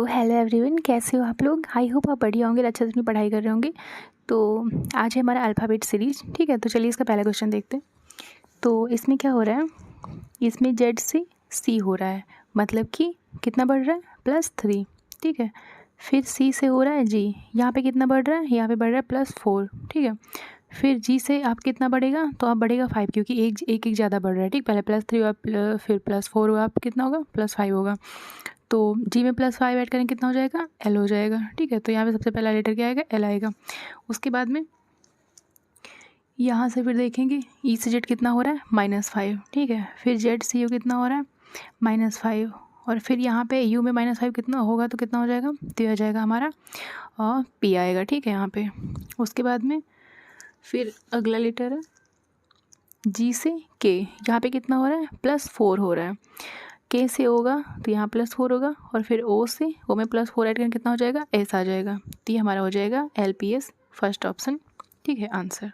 तो hello everyone, कैसे हो आप लोग। आई होप आप बढ़िया होंगे, अच्छे से अपनी पढ़ाई कर रहे होंगे। तो आज है हमारा अल्फ़ाबेट सीरीज़, ठीक है। तो चलिए इसका पहला क्वेश्चन देखते हैं। तो इसमें क्या हो रहा है, इसमें जेड से सी हो रहा है, मतलब कि कितना बढ़ रहा है +3, ठीक है। फिर सी से हो रहा है जी, यहाँ पे कितना बढ़ रहा है, यहाँ पे बढ़ रहा है +4, ठीक है। फिर जी से आप कितना बढ़ेगा, तो आप बढ़ेगा 5, क्योंकि एक एक ज़्यादा बढ़ रहा है, ठीक। पहले +3 हुआ, फिर +4 हुआ, आप कितना होगा +5 होगा। तो जी में +5 ऐड करेंगे कितना हो जाएगा, एल हो जाएगा, ठीक है। तो यहाँ पे सबसे पहला लेटर क्या आएगा, एल आएगा। उसके बाद में यहाँ से फिर देखेंगे ई से जेड कितना हो रहा है -5, ठीक है। फिर जेड से यू कितना हो रहा है -5, और फिर यहाँ पे यू में -5 कितना होगा, तो कितना हो जाएगा, तो आ जाएगा हमारा और पी आएगा, ठीक है यहाँ पे। उसके बाद में फिर अगला लेटर है जी से के, यहाँ पे कितना हो रहा है +4 हो रहा है। के से होगा तो यहाँ +4 होगा, और फिर ओ से, ओ में +4 ऐड करके कितना हो जाएगा, एस आ जाएगा। तो ये हमारा हो जाएगा LPS, फर्स्ट ऑप्शन, ठीक है आंसर।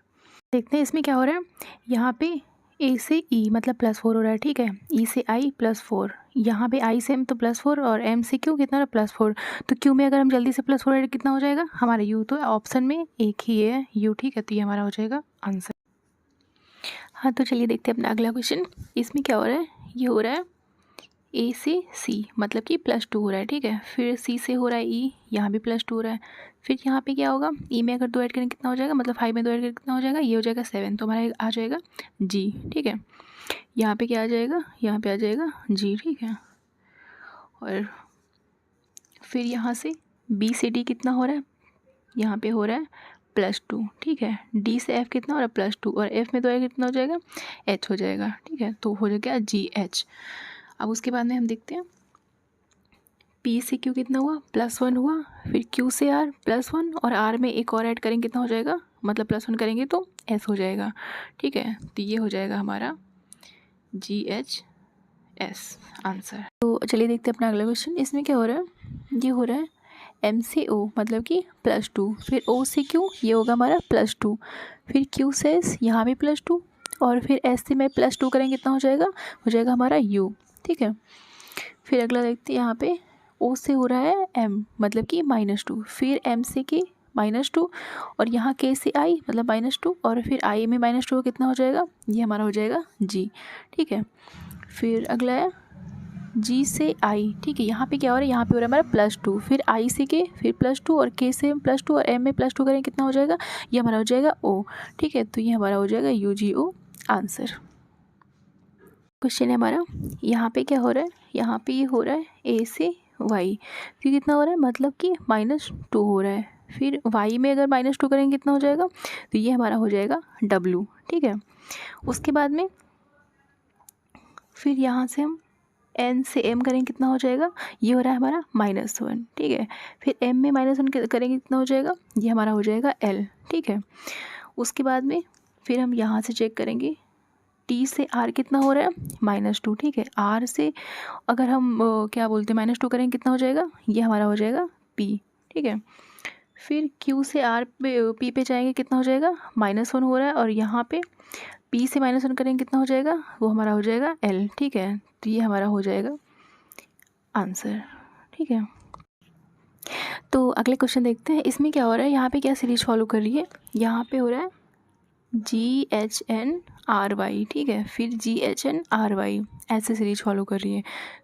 देखते हैं इसमें क्या हो रहा है। यहाँ पे ए से ई मतलब +4 हो रहा है, ठीक है। ई से आई +4, यहाँ पे आई से एम तो +4, और एम से क्यू कितना +4। तो क्यू में अगर हम जल्दी से +4 ऐड कितना हो जाएगा हमारा यू, तो ऑप्शन में एक ही है यू, ठीक है। तो ये हमारा हो जाएगा आंसर। हाँ तो चलिए देखते हैं अपना अगला क्वेश्चन। इसमें क्या हो रहा है, ये हो रहा है ए से सी मतलब कि +2 हो रहा है, ठीक है। फिर सी से हो रहा है ई, यहाँ भी +2 हो रहा है। फिर यहाँ पे क्या होगा, ई में अगर 2 ऐड करेंगे कितना हो जाएगा, मतलब 5 में 2 ऐड करेंगे कितना हो जाएगा, ये हो जाएगा 7, तो हमारा आ जाएगा जी, ठीक है। यहाँ पे क्या आ जाएगा, यहाँ पे आ जाएगा जी, ठीक है। और फिर यहाँ से बी से डी कितना हो रहा है, यहाँ पे हो रहा है +2, ठीक है। डी से एफ कितना हो रहा है +2, और एफ में 2 ऐड कितना हो जाएगा, एच हो जाएगा, ठीक है। तो हो जाएगा GH। अब उसके बाद में हम देखते हैं पी से क्यू कितना हुआ, +1 हुआ। फिर क्यू से आर +1, और आर में एक और ऐड करेंगे कितना हो जाएगा, मतलब +1 करेंगे तो एस हो जाएगा, ठीक है। तो ये हो जाएगा हमारा GHS आंसर। तो चलिए देखते हैं अपना अगला क्वेश्चन। इसमें क्या हो रहा है, ये हो रहा है एम से ओ मतलब कि +2, फिर ओ से क्यू, ये होगा हमारा +2, फिर क्यू से एस, यहाँ भी +2, और फिर एस से मैं +2 करेंगे कितना हो जाएगा हमारा यू, ठीक है। फिर अगला देखते हैं, यहाँ पे ओ से हो रहा है एम मतलब कि -2, फिर एम से के -2, और यहाँ के से आई मतलब -2, और फिर आई में -2 कितना हो जाएगा, ये हमारा हो जाएगा जी, ठीक है। फिर अगला है जी से आई, ठीक है। यहाँ पे क्या हो रहा है, यहाँ पे हो रहा है हमारा +2, फिर आई से के, फिर +2, और के से +2, और एम में +2 करें कितना हो जाएगा, ये हमारा हो जाएगा ओ, ठीक है। तो ये हमारा हो जाएगा UGO आंसर। क्वेश्चन है हमारा, यहाँ पे क्या हो रहा है, यहाँ पे ये हो रहा है ए से वाई, फिर कितना हो रहा है, मतलब कि -2 हो रहा है। फिर वाई में अगर -2 करेंगे कितना हो जाएगा, तो ये हमारा हो जाएगा W, ठीक है। उसके बाद में फिर यहाँ से हम N से M करेंगे कितना हो जाएगा, ये हो रहा है हमारा -1, ठीक है। फिर M में -1 करेंगे कितना हो जाएगा, ये हमारा हो जाएगा L, ठीक है। उसके बाद में फिर हम यहाँ से चेक करेंगे T से R कितना हो रहा है, -2, ठीक है। R से अगर हम क्या बोलते हैं -2 करेंगे कितना हो जाएगा, ये हमारा हो जाएगा P, ठीक है। फिर Q से R पे P पे जाएंगे कितना हो जाएगा, -1 हो रहा है, और यहाँ पे P से -1 करेंगे कितना हो जाएगा, वो हमारा हो जाएगा L, ठीक है। तो ये हमारा हो जाएगा आंसर, ठीक है। तो अगले क्वेश्चन देखते हैं। इसमें क्या हो रहा है, यहाँ पे क्या सीरीज फॉलो कर रही है, यहाँ पे हो रहा है GHNRY, ठीक है। फिर GHNRY ऐसे सीरीज फॉलो कर रही है।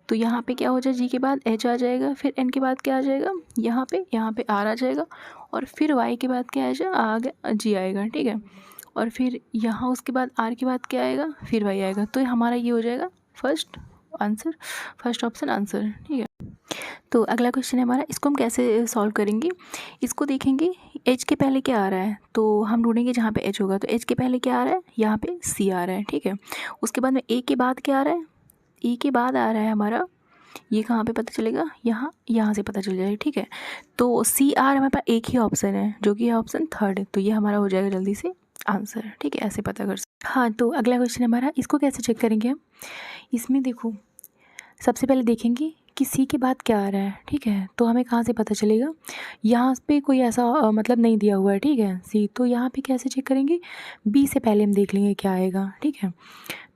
तो यहाँ पे क्या हो जाए, जी के बाद H आ जाएगा, फिर N के बाद क्या आ जाएगा, यहाँ पे R आ जाएगा, और फिर Y के बाद क्या आ जाएगा, आगे G आएगा, ठीक है। और फिर यहाँ उसके बाद R के बाद क्या आएगा, फिर Y आएगा। तो हमारा ये हो जाएगा फर्स्ट ऑप्शन आंसर, ठीक है। तो अगला क्वेश्चन है हमारा, इसको हम कैसे सॉल्व करेंगे। इसको देखेंगे एच के पहले क्या आ रहा है, तो हम ढूंढेंगे जहाँ पे एच होगा। तो एच के पहले क्या आ रहा है, यहाँ पे सी आ रहा है, ठीक है। उसके बाद में ए के बाद क्या आ रहा है, ई के बाद आ रहा है हमारा, ये कहाँ पे पता चलेगा, यहाँ से पता चल जाएगा, ठीक है। तो CR हमारे पास एक ही ऑप्शन है, जो कि है ऑप्शन थर्ड। तो ये हमारा हो जाएगा जल्दी से आंसर, ठीक है। ऐसे पता कर सकते। हाँ तो अगला क्वेश्चन हमारा, इसको कैसे चेक करेंगे हम। इसमें देखो सबसे पहले देखेंगे कि सी के बाद क्या आ रहा है, ठीक है। तो हमें कहाँ से पता चलेगा, यहाँ पे कोई ऐसा मतलब नहीं दिया हुआ है, ठीक है सी। तो यहाँ पे कैसे चेक करेंगे, बी से पहले हम देख लेंगे क्या आएगा, ठीक है।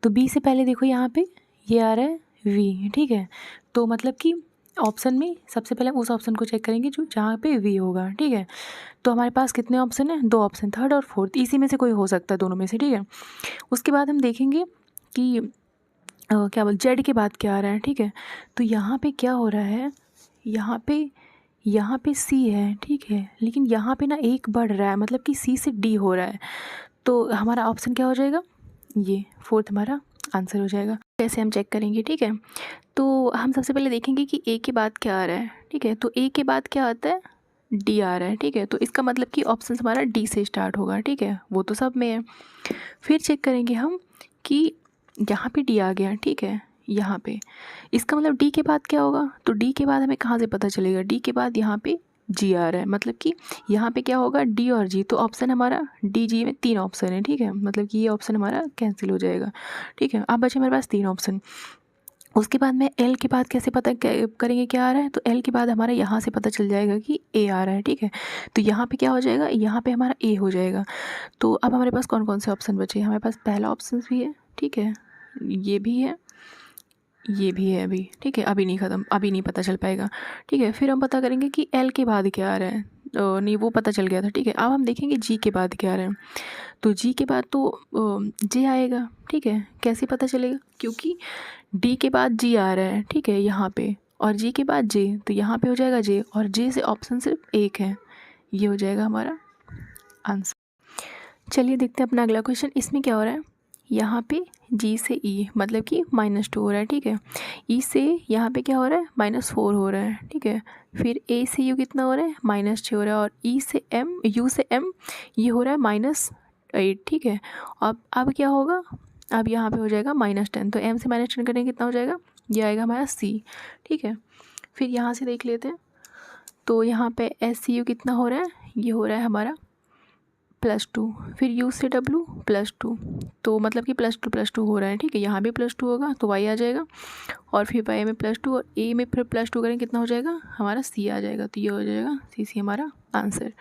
तो बी से पहले देखो यहाँ पे ये आ रहा है वी, ठीक है। तो मतलब कि ऑप्शन में सबसे पहले हम उस ऑप्शन को चेक करेंगे जो जहाँ पे वी होगा, ठीक है। तो हमारे पास कितने ऑप्शन हैं, 2 ऑप्शन, थर्ड और फोर्थ, इसी में से कोई हो सकता है, दोनों में से, ठीक है। उसके बाद हम देखेंगे कि क्या बोल जेड के बाद क्या आ रहा है, ठीक है। तो यहाँ पे क्या हो रहा है, यहाँ पे सी है, ठीक है, लेकिन यहाँ पे ना एक बढ़ रहा है, मतलब कि सी से डी हो रहा है। तो हमारा ऑप्शन क्या हो जाएगा, ये फोर्थ हमारा आंसर हो जाएगा। कैसे हम चेक करेंगे, ठीक है। तो हम सबसे पहले देखेंगे कि ए के बाद क्या आ रहा है, ठीक है। तो ए के बाद क्या आता है, डी आ रहा है, ठीक है। तो इसका मतलब कि ऑप्शन हमारा डी से स्टार्ट होगा, ठीक है, वो तो सब में है। फिर चेक करेंगे हम कि यहाँ पे डी आ गया, ठीक है, यहाँ पे, इसका मतलब डी के बाद क्या होगा। तो डी के बाद हमें कहाँ से पता चलेगा, डी के बाद यहाँ पे जी आ रहा है, मतलब कि यहाँ पे क्या होगा, डी और जी। तो ऑप्शन हमारा डी जी में 3 ऑप्शन है, ठीक है, मतलब कि ये ऑप्शन हमारा कैंसिल हो जाएगा, ठीक है। अब बचे हमारे पास 3 ऑप्शन। उसके बाद में एल के बाद कैसे पता करेंगे क्या आ रहा है। तो एल के बाद हमारा यहाँ से पता चल जाएगा कि ए आ रहा है, ठीक है। तो यहाँ पे क्या हो जाएगा, यहाँ पे हमारा ए हो जाएगा। तो अब हमारे पास कौन कौन से ऑप्शन बचे, हमारे पास पहला ऑप्शन भी है, ठीक है, ये भी है, ये भी है अभी, ठीक है, अभी नहीं ख़त्म, अभी नहीं पता चल पाएगा, ठीक है। फिर हम पता करेंगे कि एल के बाद क्या आ रहा है, नहीं वो पता चल गया था, ठीक है। अब हम देखेंगे जी के बाद क्या आ रहा है। तो जी के बाद तो जे आएगा, ठीक है। कैसे पता चलेगा, क्योंकि डी के बाद जी आ रहा है, ठीक है, यहाँ पे, और जी के बाद जे, तो यहाँ पे हो जाएगा जे, और जे से ऑप्शन सिर्फ एक है, ये हो जाएगा हमारा आंसर। चलिए देखते हैं अपना अगला क्वेश्चन। इसमें क्या हो रहा है, यहाँ पे जी से ई मतलब कि -2 हो रहा है, ठीक है। ई से यहाँ पे क्या हो रहा है, -4 हो रहा है, ठीक है। फिर ए से यू कितना हो रहा है, -6 हो रहा है, और ई से एम, यू से एम, ये हो रहा है -8, ठीक है। अब क्या होगा, अब यहाँ पे हो जाएगा -10, तो एम से -10 करेंगे कितना हो जाएगा, ये आएगा हमारा सी, ठीक है। फिर यहाँ से देख लेते हैं, तो यहाँ पे एस सी यू कितना हो रहा है, ये हो रहा है हमारा +2। फिर यू से डब्लू +2, तो मतलब कि +2 हो रहा है, ठीक है। यहाँ भी +2 होगा तो वाई आ जाएगा, और फिर वाई में +2, और ए में फिर +2 करेंगे कितना हो जाएगा, हमारा सी आ जाएगा। तो ये हो जाएगा सी हमारा आंसर।